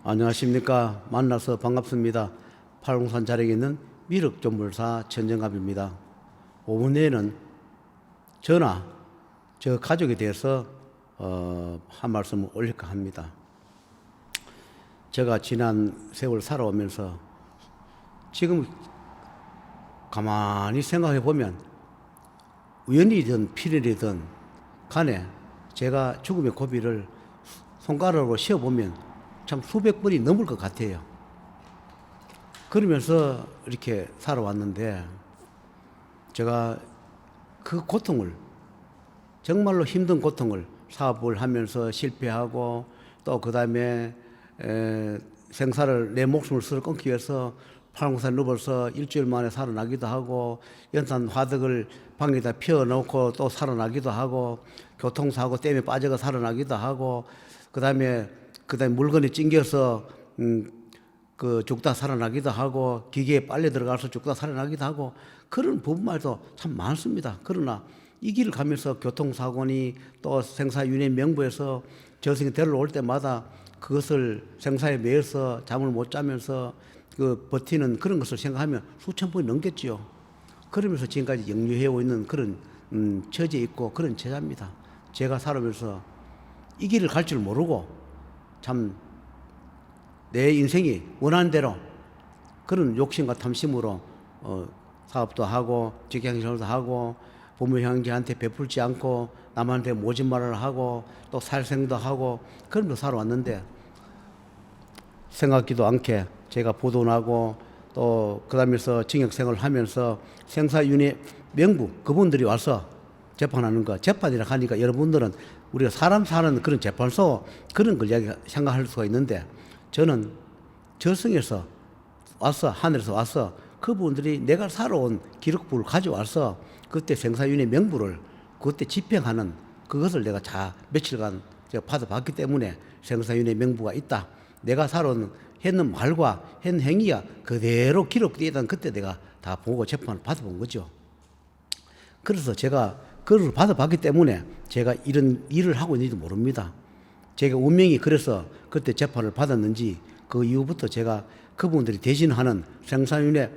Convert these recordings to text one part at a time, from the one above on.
안녕하십니까. 만나서 반갑습니다. 팔공산 자락에 있는 미륵존물사 천정갑입니다. 5분 내에는 저나 저 가족에 대해서 한 말씀을 올릴까 합니다. 제가 지난 세월 살아오면서 지금 가만히 생각해 보면 우연이든 필연이든 간에 제가 죽음의 고비를 손가락으로 세어보면 참 수백 번이 넘을 것 같아요. 그러면서 이렇게 살아왔는데 제가 그 고통을, 정말로 힘든 고통을, 사업을 하면서 실패하고 또 그 다음에 생사를, 내 목숨을 스스로 끊기 위해서 팔공산 누워서 일주일 만에 살아나기도 하고, 연탄 화덕을 방에다 피워놓고 또 살아나기도 하고, 교통사고 때문에 빠져가 살아나기도 하고, 그 다음에 물건이 찡겨서 그 죽다 살아나기도 하고, 기계에 빨려 들어가서 죽다 살아나기도 하고, 그런 부분만 해도 참 많습니다. 그러나 이 길을 가면서 교통사고니 또 생사윤회 명부에서 저승이 데려올 때마다 그것을 생사에 매여서 잠을 못 자면서 그 버티는 그런 것을 생각하면 수천 번이 넘겠지요. 그러면서 지금까지 영유해오고 있는 그런 처지에 있고 그런 제자입니다. 제가 살아오면서 이 길을 갈 줄 모르고 참 내 인생이 원하는 대로 그런 욕심과 탐심으로 사업도 하고 직장생활도 하고 부모 형제한테 베풀지 않고 남한테 모진말을 하고 또 살생도 하고 그런 거 살아왔는데, 생각지도 않게 제가 보도나고 또 그다음에서 징역생활을 하면서 생사윤회 명부 그분들이 와서 재판하는 거, 재판이라 하니까 여러분들은 우리가 사람 사는 그런 재판소 그런 걸 생각할 수가 있는데, 저는 저승에서 와서, 하늘에서 와서 그분들이 내가 살아온 기록부를 가져와서 그때 생사윤회 명부를 그때 집행하는 그것을 내가 며칠간 제가 받아봤기 때문에 생사윤회 명부가 있다. 내가 살아온 했는 말과 했는 행위가 그대로 기록되어 있다는 그때 내가 다 보고 재판을 받아본 거죠. 그래서 제가 그걸 받아봤기 때문에 제가 이런 일을 하고 있는지도 모릅니다. 제가 운명이 그래서 그때 재판을 받았는지 그 이후부터 제가 그분들이 대신하는 생사윤회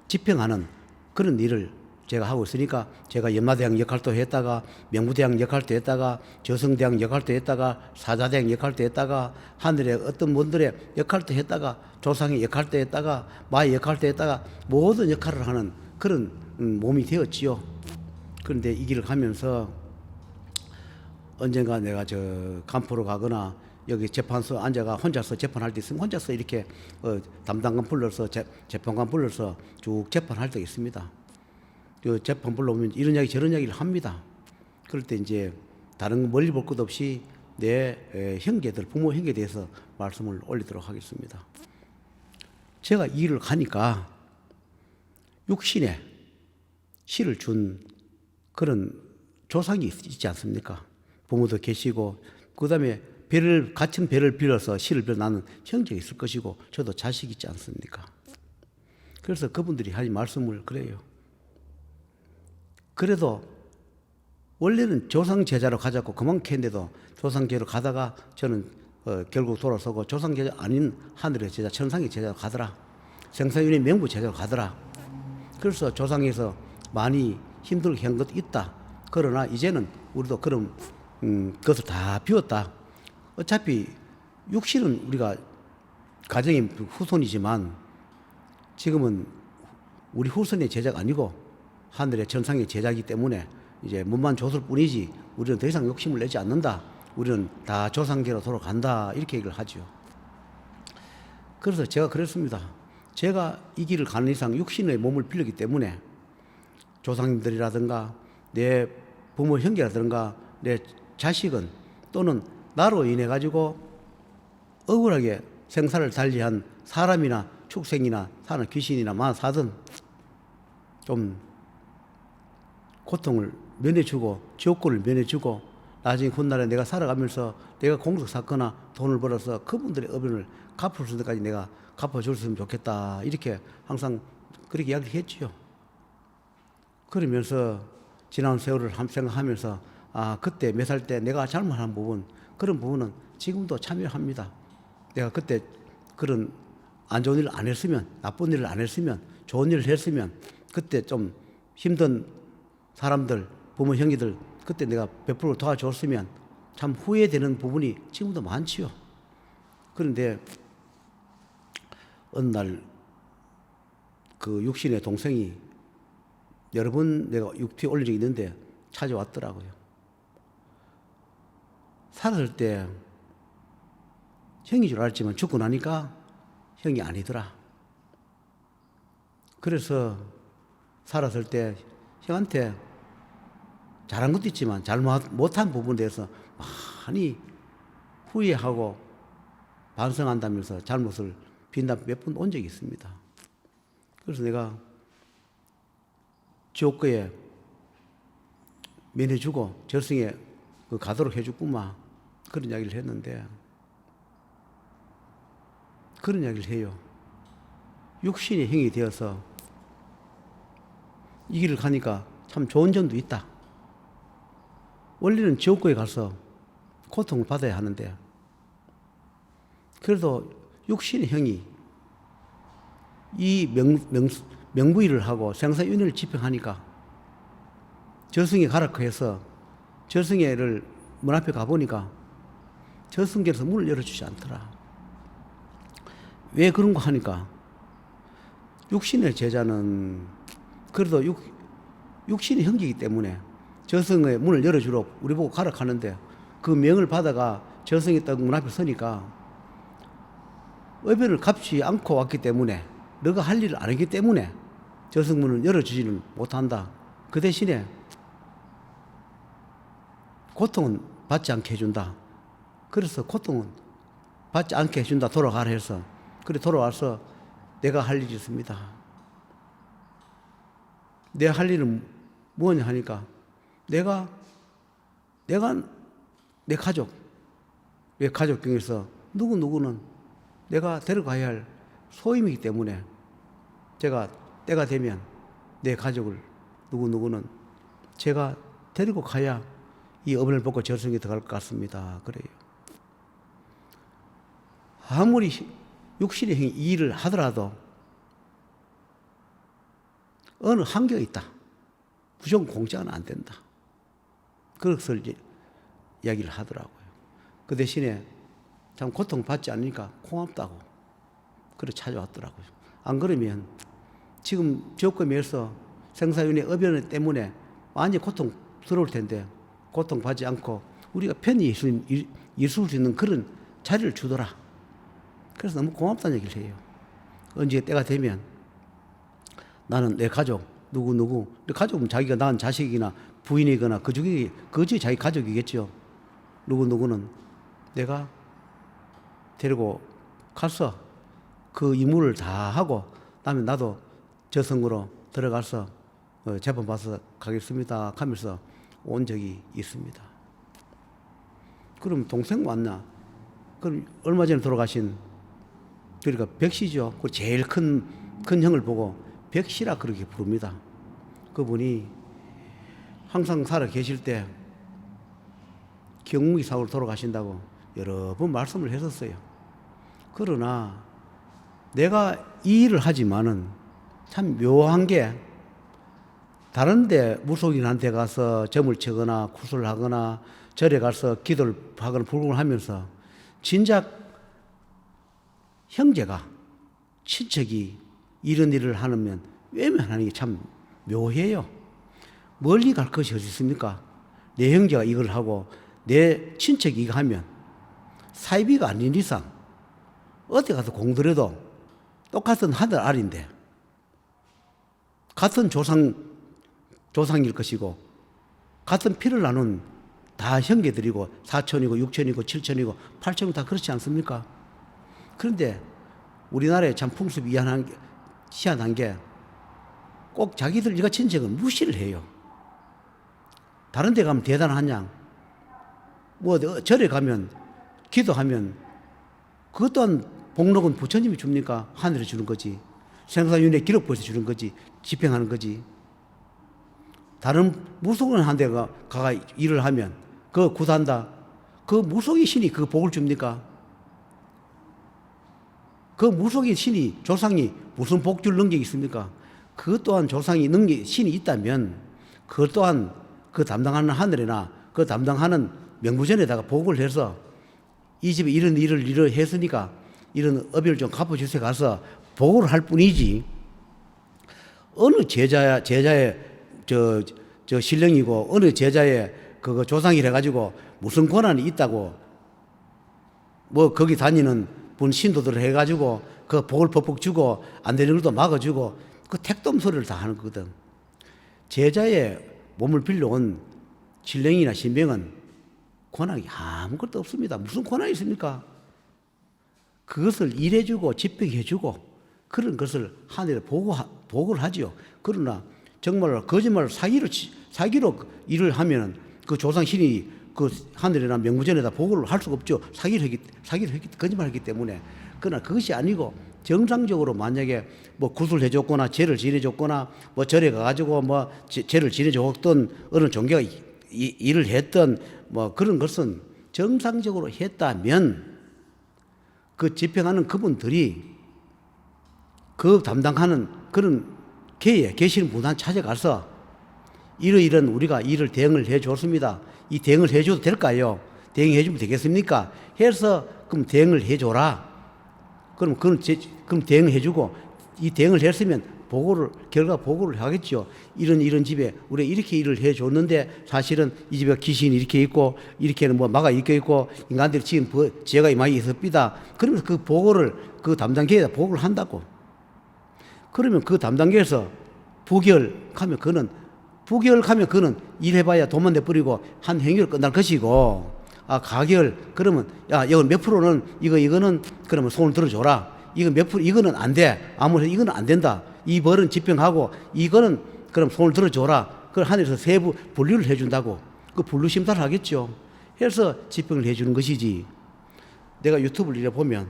집행하는 그런 일을 제가 하고 있으니까, 제가 연마대왕 역할도 했다가 명부대왕 역할도 했다가 저승대왕 역할도 했다가 사자대왕 역할도 했다가 하늘의 어떤 분들의 역할도 했다가 조상의 역할도 했다가 마의 역할도 했다가 모든 역할을 하는 그런 몸이 되었지요. 그런데 이 길을 가면서 언젠가 내가 저 간포로 가거나 여기 재판소 앉아가 혼자서 재판할 때 있으면 혼자서 이렇게 담당관 불러서 재판관 불러서 쭉 재판할 때가 있습니다. 그 재판 불러오면 이런 이야기 저런 이야기를 합니다. 그럴 때 이제 다른 거 멀리 볼 것 없이 내 형제들, 부모 형제에 대해서 말씀을 올리도록 하겠습니다. 제가 이 일을 가니까 육신에 실을 준 그런 조상이 있지 않습니까? 부모도 계시고 그 다음에 같은 배를 빌어서 실을 빌어 나는 형제가 있을 것이고 저도 자식이 있지 않습니까? 그래서 그분들이 하는 말씀을 그래요. 그래도 원래는 조상제자로 가자고 그만큼 했는데도 조상제자로 가다가 저는 결국 돌아서고 조상제자 아닌 하늘의 제자, 천상의 제자로 가더라. 생사윤회 명부 제자로 가더라. 그래서 조상에서 많이 힘들게 한 것도 있다. 그러나 이제는 우리도 그런 것을 다 비웠다. 어차피 육신은 우리가 가정의 후손이지만 지금은 우리 후손의 제자가 아니고 하늘의 천상의 제자이기 때문에 이제 몸만 줬을 뿐이지 우리는 더 이상 욕심을 내지 않는다. 우리는 다 조상계로 돌아간다. 이렇게 얘기를 하죠. 그래서 제가 그랬습니다. 제가 이 길을 가는 이상 육신의 몸을 빌렸기 때문에 조상님들이라든가 내 부모 형제라든가 내 자식은 또는 나로 인해 가지고 억울하게 생사를 달리한 사람이나 축생이나 사는 귀신이나 사든 좀 고통을 면해주고 지옥고를 면해주고 나중에 훗날에 내가 살아가면서 내가 공덕 쌓거나 돈을 벌어서 그분들의 어변을 갚을 수 있는 데까지 내가 갚아줄 수 있으면 좋겠다. 이렇게 항상 그렇게 이야기를 했지요. 그러면서 지난 세월을 생각하면서 그때 몇 살 때 내가 잘못한 부분, 그런 부분은 지금도 참여합니다. 내가 그때 그런 안 좋은 일을 안 했으면, 나쁜 일을 안 했으면, 좋은 일을 했으면, 그때 좀 힘든 사람들, 부모 형제들 그때 내가 100% 도와줬으면 참 후회되는 부분이 지금도 많지요. 그런데 어느 날 그 육신의 동생이 여러 번 내가 육퇴 올린 적이 있는데 찾아왔더라고요. 살았을 때 형인 줄 알았지만 죽고 나니까 형이 아니더라. 그래서 살았을 때 형한테 잘한 것도 있지만 잘못한 부분에 대해서 많이 후회하고 반성한다면서 잘못을 빈답 몇 번 온 적이 있습니다. 그래서 내가 지옥거에 면해주고 절승에 가도록 해줬구만, 그런 이야기를 했는데, 그런 이야기를 해요. 육신의 형이 되어서 이 길을 가니까 참 좋은 점도 있다. 원래는 지옥고에 가서 고통을 받아야 하는데, 그래도 육신의 형이 이 명부일을 하고 생사윤회를 집행하니까 저승에 가라고 해서 저승에를 문 앞에 가보니까 저승계에서 문을 열어주지 않더라. 왜 그런가 하니까 육신의 제자는 그래도 육신의 형제이기 때문에 저승의 문을 열어주러 우리 보고 가라 하는데, 그 명을 받아가 저승에 딱 문 앞에 서니까 의변을 갚지 않고 왔기 때문에, 너가 할 일을 안 했기 때문에 저승문을 열어주지는 못한다. 그 대신에 고통은 받지 않게 해준다. 그래서 고통은 받지 않게 해준다. 돌아가라 해서. 그래 돌아와서 내가 할 일이 있습니다. 내가 할 일은 뭐냐 하니까 내가 내 가족, 내 가족 중에서 누구는 내가 데려가야 할 소임이기 때문에 제가 때가 되면 내 가족을 누구는 제가 데리고 가야 이 어머니를 벗고 저승에 들어갈 것 같습니다. 그래요. 아무리 육신의 형이 이 일을 하더라도 어느 한계가 있다. 무조건 공짜는 안 된다. 그것을 이제 이야기를 하더라고요. 그 대신에 참 고통받지 않으니까 고맙다고 그래 찾아왔더라고요. 안 그러면 지금 지옥금에서 생사윤회 어변 때문에 많이 고통스러울 텐데 고통받지 않고 우리가 편히 있을 수 있는 그런 자리를 주더라. 그래서 너무 고맙다는 얘기를 해요. 언제 때가 되면 나는 내 가족 누구 내 가족은 자기가 낳은 자식이나 부인이거나 그 중에 자기 가족이겠죠. 누구는 내가 데리고 가서 그 임무를 다 하고 그다음에 나도 저승으로 들어가서 재판 받아서 가겠습니다 하면서 온 적이 있습니다. 그럼 동생 왔나? 그럼 얼마 전에 돌아가신 그러니까 백씨죠. 그 제일 큰 형을 보고 백씨라 그렇게 부릅니다. 그분이 항상 살아 계실 때 경무기 사고로 돌아가신다고 여러 번 말씀을 했었어요. 그러나 내가 이 일을 하지만은 참 묘한 게 다른데 무속인한테 가서 점을 치거나 구슬을 하거나 절에 가서 기도를 하거나 불공을 하면서 진작 형제가 친척이 이런 일을 하면 외면하는 게 참 묘해요. 멀리 갈 것이 어디 있습니까? 내 형제가 이걸 하고 내 친척이 이거 하면 사이비가 아닌 이상 어디 가서 공들여도 똑같은 하늘 아래인데 같은 조상일 것이고 같은 피를 나눈 다 형제들이고 사촌이고 육촌이고 칠촌이고 팔촌이고 다 그렇지 않습니까? 그런데 우리나라에 참 풍습이 희한한 게 꼭 자기들 이가 친척은 무시를 해요. 다른 데 가면 대단한 양, 뭐 절에 가면 기도하면 그것 또한 복록은 부처님이 줍니까? 하늘에 주는 거지. 생사윤회 기록부에서 주는 거지. 집행하는 거지. 다른 무속은 한 데가 가가 일을 하면 그거 굿한다. 그 무속의 신이 그 복을 줍니까? 그 무속의 신이, 조상이 무슨 복주를 능력이 있습니까? 그 또한 조상이 신이 있다면 그 또한 그 담당하는 하늘이나 그 담당하는 명부전에다가 보고를 해서 이 집에 이런 일을 했으니까 이런 업의를 좀 갚아주세요 가서 보고를 할 뿐이지, 어느 제자의 저 신령이고 어느 제자의 그거 조상이라 가지고 무슨 권한이 있다고 뭐 거기 다니는 분 신도들 해가지고 그 복을 퍽퍽 주고 안 되는 것도 막아주고 그 택돔 소리를 다 하는 거거든. 제자의 몸을 빌려온 신령이나 신병은 권한이 아무것도 없습니다. 무슨 권한이 있습니까? 그것을 일해주고 집행해주고 그런 것을 하늘에 보고를 하지요. 그러나 정말로 거짓말로 사기로 일을 하면 그 조상신이 그 하늘이나 명무전에다 보고를 할 수가 없죠. 사기를 했기 거짓말을 했기 때문에. 그러나 그것이 아니고 정상적으로 만약에 뭐 구슬 해줬거나 제를 지내줬거나 뭐 절에 가가지고 뭐 제를 지내줬던 어느 종교가 일을 했던 뭐 그런 것은 정상적으로 했다면 그 집행하는 그분들이 그 담당하는 그런 계시는 분한 찾아가서 이러이런 우리가 일을 대응을 해줬습니다. 이 대응을 해줘도 될까요? 대응해주면 되겠습니까? 해서 그럼 대응을 해줘라. 그럼 대응해주고 이 대응을 했으면 결과 보고를 하겠죠. 이런 집에 우리 이렇게 일을 해줬는데 사실은 이 집에 귀신이 이렇게 있고 이렇게는 뭐 마가 이렇게 있고 인간들이 지금 죄가 많이 있었습니다. 그러면 그 보고를 그 담당계에다 보고를 한다고. 그러면 그 담당계에서 부결하면 그는 일해봐야 돈만 내버리고 한 행위를 끝날 것이고, 가결 그러면 이건 몇 프로는 이거는 그러면 손을 들어줘라. 이건 몇 프로 이거는 안 돼. 아무래도 이거는 안 된다. 이 벌은 집행하고 이거는 그럼 손을 들어줘라. 그걸 하늘에서 세부 분류를 해준다고. 그 분류 심사를 하겠죠. 해서 집행을 해주는 것이지. 내가 유튜브를 이래 보면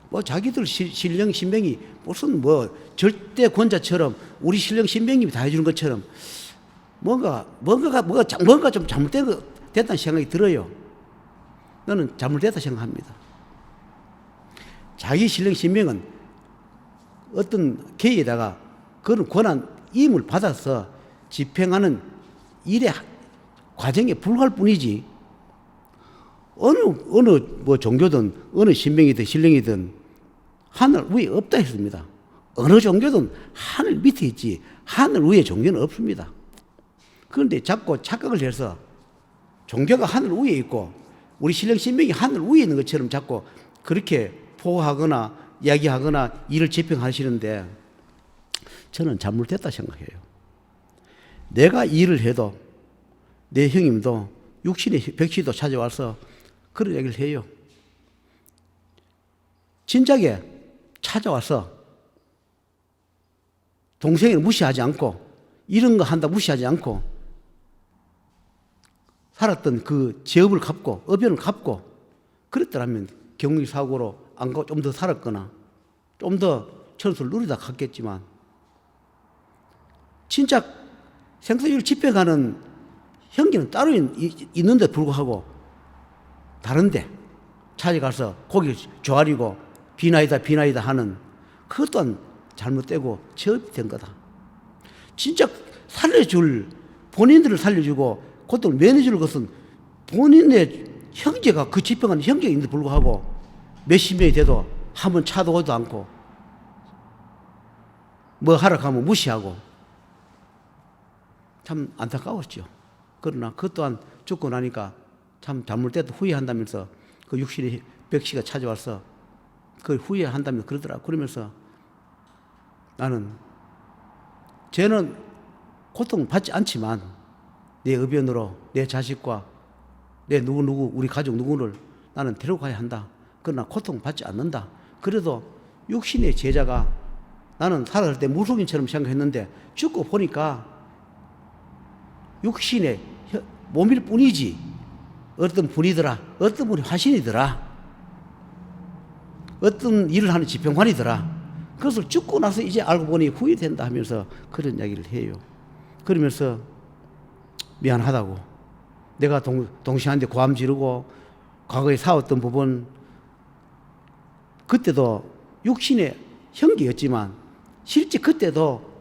뭐 자기들 신령 신병이 무슨 뭐 절대 권자처럼 우리 신령 신병님이 다 해주는 것처럼 뭔가 좀 잘못됐다는 생각이 들어요. 나는 잘못됐다 생각합니다. 자기 신령 신병은 어떤 계에다가 그런 권한 임을 받아서 집행하는 일의 과정에 불과할 뿐이지, 어느 뭐 종교든 어느 신병이든 신령이든 하늘 위에 없다 했습니다. 어느 종교든 하늘 밑에 있지 하늘 위에 종교는 없습니다. 그런데 자꾸 착각을 해서 종교가 하늘 위에 있고 우리 신령 신병이 하늘 위에 있는 것처럼 자꾸 그렇게 포하거나 이야기하거나 일을 집행하시는데 저는 잘못됐다 생각해요. 내가 일을 해도 내 형님도 육신의 백시도 찾아와서 그런 얘기를 해요. 진작에 찾아와서 동생을 무시하지 않고 이런 거 한다 무시하지 않고 살았던 그 죄업을 갚고 업연을 갚고 그랬더라면 경미사고로 안 가고 좀 더 살았거나 좀 더 천수를 누리다 갔겠지만, 진짜 생사율 집행하는 형기는 따로 있는데 불구하고 다른데 찾아가서 거기 조아리고 비나이다 하는 그것 또한 잘못되고 죄업이 된 거다. 진짜 본인들을 살려주고 고통을 면해주는 것은 본인의 형제가 그 집행하는 형제가 있는데 불구하고 몇십 명이 돼도 한 번 찾아오지도 않고 뭐 하러 가면 무시하고 참 안타까웠죠. 그러나 그것 또한 죽고 나니까 참 잘못됐다 후회한다면서 그 육신의 백시가 찾아와서 그걸 후회한다면서 그러더라. 그러면서 나는 쟤는 고통을 받지 않지만 내 의변으로 내 자식과 내 누구 우리 가족 누구를 나는 데려가야 한다. 그러나 고통을 받지 않는다. 그래도 육신의 제자가 나는 살아갈 때 무속인처럼 생각했는데 죽고 보니까 육신의 몸일 뿐이지 어떤 분이더라. 어떤 분이 화신이더라. 어떤 일을 하는 집행관이더라. 그것을 죽고 나서 이제 알고 보니 후회된다 하면서 그런 이야기를 해요. 그러면서 미안하다고, 내가 동생한테 고함 지르고 과거에 싸웠던 부분 그때도 육신의 형제였지만 실제 그때도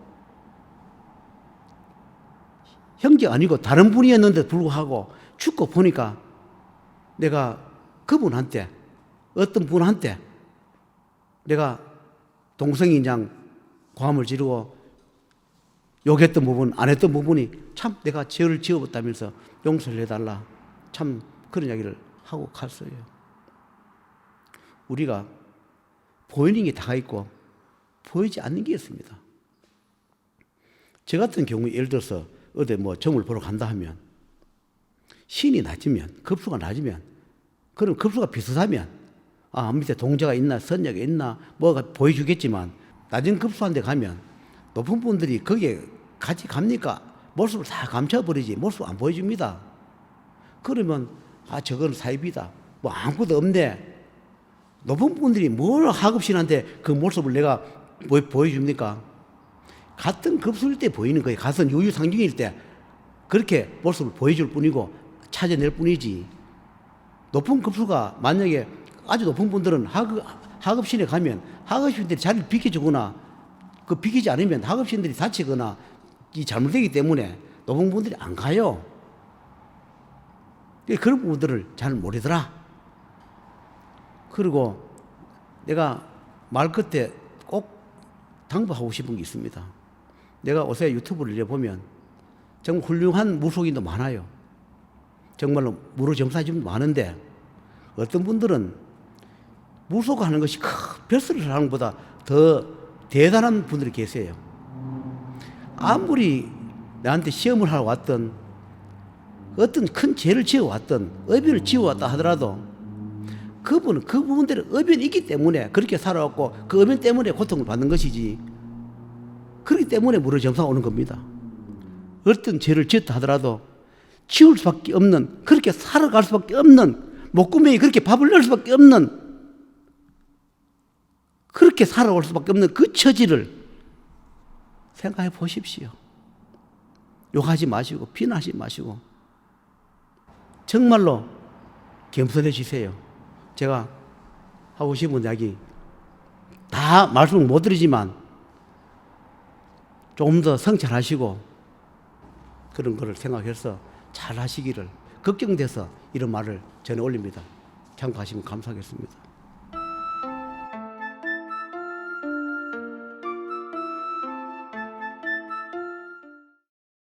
형제 아니고 다른 분이었는데도 불구하고 죽고 보니까 내가 그분한테 어떤 분한테 내가 동성인장 고함을 지르고 욕했던 부분, 안 했던 부분이 참 내가 죄를 지어봤다면서 용서를 해달라. 참 그런 이야기를 하고 갔어요. 우리가 보이는 게 다 있고 보이지 않는 게 있습니다. 저 같은 경우에 예를 들어서 어디 뭐 점을 보러 간다 하면 신이 낮으면, 급수가 낮으면, 그럼 급수가 비슷하면 밑에 동자가 있나 선녀가 있나 뭐가 보여주겠지만 낮은 급수한데 가면 높은 분들이 거기에 같이 갑니까? 모습을 다 감춰버리지 모습 안 보여줍니다. 그러면 저건 사입이다. 뭐 아무것도 없네. 높은 분들이 뭘 하급신한테 그 모습을 내가 보여줍니까? 같은 급수일 때 보이는 거예요. 같은 유유상중일 때 그렇게 모습을 보여줄 뿐이고 찾아낼 뿐이지. 높은 급수가 만약에 아주 높은 분들은 하급신에 가면 하급신들이 자리를 비켜주거나 그 비키지 않으면 하급신들이 다치거나 이 잘못되기 때문에 높은 분들이 안 가요. 그런 부분들을 잘 모르더라. 그리고 내가 말 끝에 꼭 당부하고 싶은 게 있습니다. 내가 요새 유튜브를 보면 정말 훌륭한 무속인도 많아요. 정말로 무로점사님도 많은데 어떤 분들은 무속하는 것이 별소리를 하는 것보다 더 대단한 분들이 계세요. 아무리 나한테 시험을 하러 왔던 어떤 큰 죄를 지어왔던 의변을 지어왔다 하더라도 그분은 그 부분들은 의변이 있기 때문에 그렇게 살아왔고 그 의변 때문에 고통을 받는 것이지 그렇기 때문에 무로점사가 오는 겁니다. 어떤 죄를 지었다 하더라도 지울 수밖에 없는 그렇게 살아갈 수밖에 없는 목구멍에 그렇게 밥을 넣을 수밖에 없는 그렇게 살아올 수밖에 없는 그 처지를 생각해 보십시오. 욕하지 마시고 비난하지 마시고 정말로 겸손해지세요. 제가 하고 싶은 이야기 다 말씀을 못 드리지만 조금 더 성찰하시고 그런 거를 생각해서 잘 하시기를 걱정돼서 이런 말을 전해 올립니다. 참고하시면 감사하겠습니다.